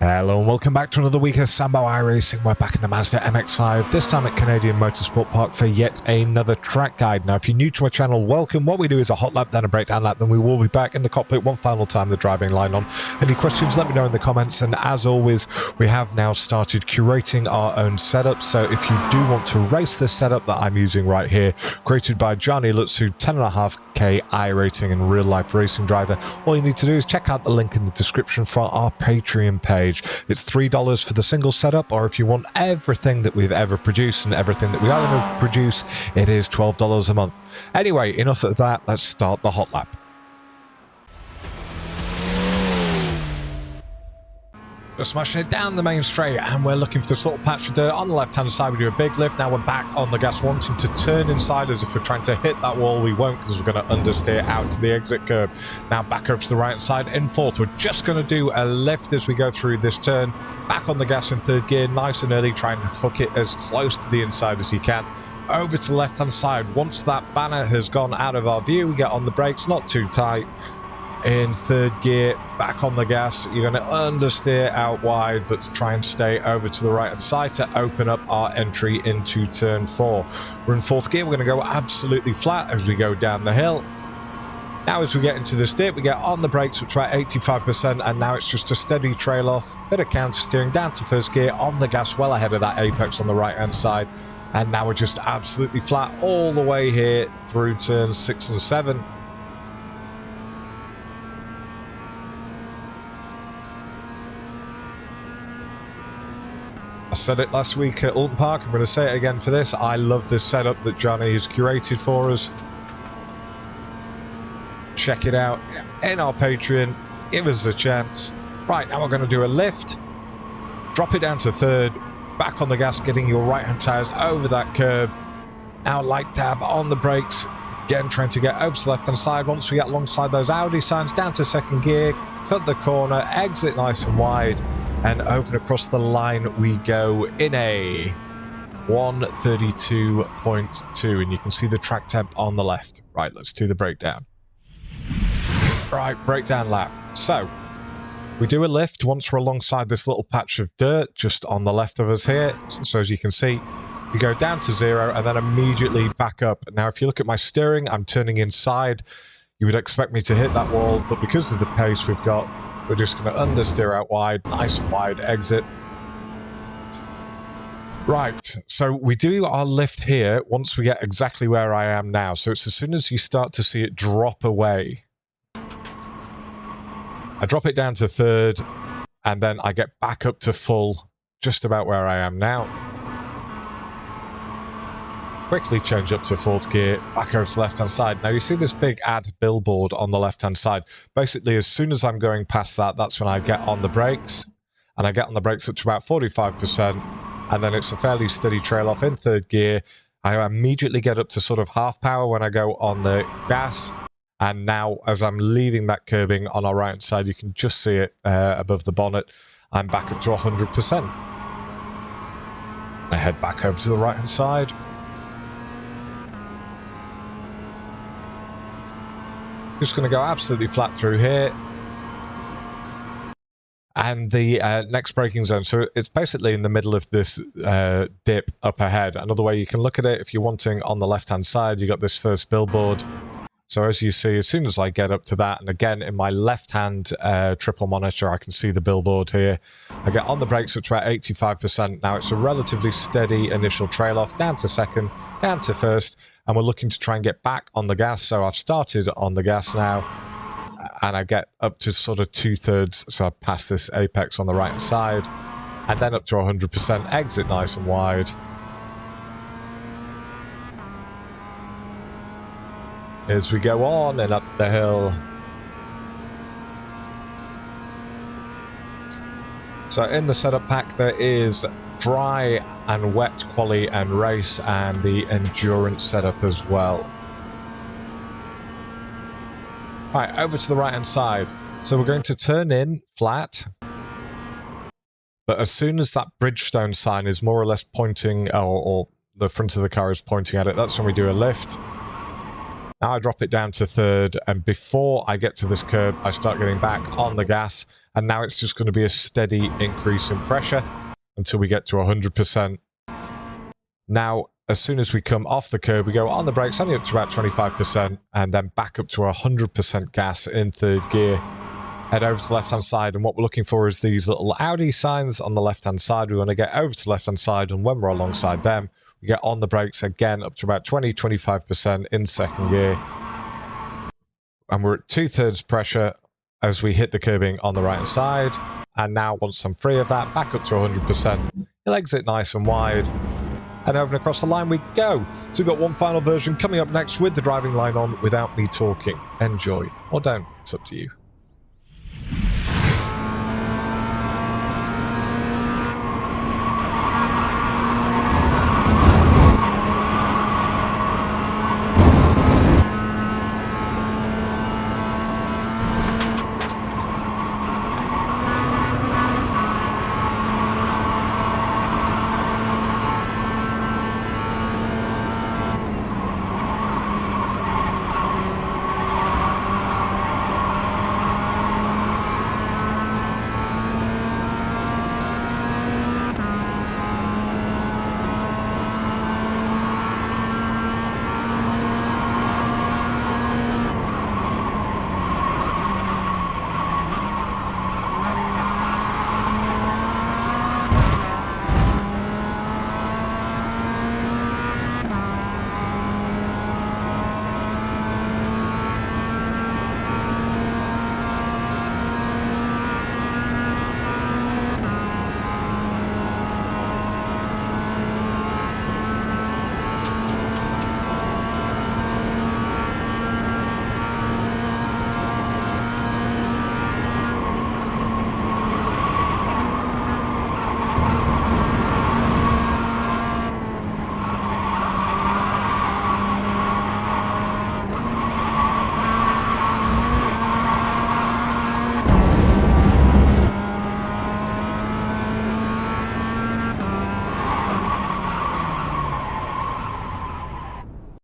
Hello and welcome back to another week of Sambo iRacing. We're back in the Mazda MX5, this time at Canadian Motorsport Park for yet another track guide. Now, if you're new to our channel, welcome. What we do is a hot lap, then a breakdown lap, then we will be back in the cockpit one final time, the driving line on. Any questions, let me know in the comments. And as always, we have now started curating our own setup. So if you do want to race this setup that I'm using right here, created by Gianni Lutzu, 10.5K iRating and real-life racing driver, all you need to do is check out the link in the description for our Patreon page. It's $3 for the single setup, or if you want everything that we've ever produced and everything that we are going to produce, it is $12 a month. Anyway, enough of that, let's start the hot lap. We're smashing it down the main straight, and we're looking for this little patch of dirt on the left hand side. We do a big lift. Now we're back on the gas, wanting to turn inside. As if we're trying to hit that wall, we won't, because we're going to understeer out to the exit curb. Now back over to the right side in fourth. We're just going to do a lift as we go through this turn. Back on the gas in third gear, nice and early. Try and hook it as close to the inside as you can. Over to the left hand side. Once that banner has gone out of our view, we get on the brakes, not too tight. In third gear, back on the gas. You're going to understeer out wide, but try and stay over to the right hand side to open up our entry into turn 4. We're in fourth gear. We're going to go absolutely flat as we go down the hill. Now as we get into this dip, we get on the brakes, which are at 85%, and now it's just a steady trail off, bit of counter steering down to first gear, on the gas well ahead of that apex on the right hand side. And now we're just absolutely flat all the way here through turns 6 and 7. I said it last week at Alton Park, I'm going to say it again for this. I love this setup that Gianni has curated for us. Check it out in our Patreon. Give us a chance. Right, now we're going to do a lift. Drop it down to third. Back on the gas, getting your right-hand tyres over that curb. Now light dab on the brakes. Again, trying to get over to the left-hand side. Once we get alongside those Audi signs, down to second gear. Cut the corner, exit nice and wide. And over and across the line we go in a 132.2, and you can see the track temp on the left. Right, let's do the breakdown. Right, breakdown lap. So, we do a lift once we're alongside this little patch of dirt just on the left of us here. So as you can see, we go down to 0 and then immediately back up. Now, if you look at my steering, I'm turning inside. You would expect me to hit that wall, but because of the pace we've got, we're just going to understeer out wide, nice and wide exit. Right, so we do our lift here once we get exactly where I am now. So it's as soon as you start to see it drop away. I drop it down to third, and then I get back up to full, just about where I am now. Quickly change up to fourth gear, back over to the left-hand side. Now you see this big add billboard on the left-hand side. Basically, as soon as I'm going past that, that's when I get on the brakes. And I get on the brakes up to about 45%. And then it's a fairly steady trail off in third gear. I immediately get up to sort of half power when I go on the gas. And now, as I'm leaving that curbing on our right-hand side, you can just see it above the bonnet. I'm back up to 100%. I head back over to the right-hand side. Just going to go absolutely flat through here. And the next braking zone. So it's basically in the middle of this dip up ahead. Another way you can look at it, if you're wanting on the left-hand side, you got this first billboard. So as you see, as soon as I get up to that, and again, in my left-hand triple monitor, I can see the billboard here. I get on the brakes, which are at 85%. Now it's a relatively steady initial trail off, down to second, down to first, and we're looking to try and get back on the gas. So I've started on the gas now, and I get up to sort of 2/3, so I pass this apex on the right side, and then up to 100%, exit nice and wide. As we go on and up the hill. So in the setup pack there is dry and wet quali and race, and the endurance setup as well. Right, over to the right hand side. So we're going to turn in flat, but as soon as that Bridgestone sign is more or less pointing, or the front of the car is pointing at it, that's when we do a lift. Now I drop it down to third, and before I get to this curb, I start getting back on the gas, and now it's just going to be a steady increase in pressure until we get to 100%. Now, as soon as we come off the curb, we go on the brakes, only up to about 25%, and then back up to 100% gas in third gear. Head over to the left-hand side, and what we're looking for is these little Audi signs on the left-hand side. We want to get over to the left-hand side, and when we're alongside them, we get on the brakes again up to about 20-25% in second gear. And we're at 2/3 pressure as we hit the curbing on the right-hand side. And now, once I'm free of that, back up to 100%. You'll exit nice and wide. And over and across the line we go. So we've got one final version coming up next with the driving line on without me talking. Enjoy. Or don't. It's up to you.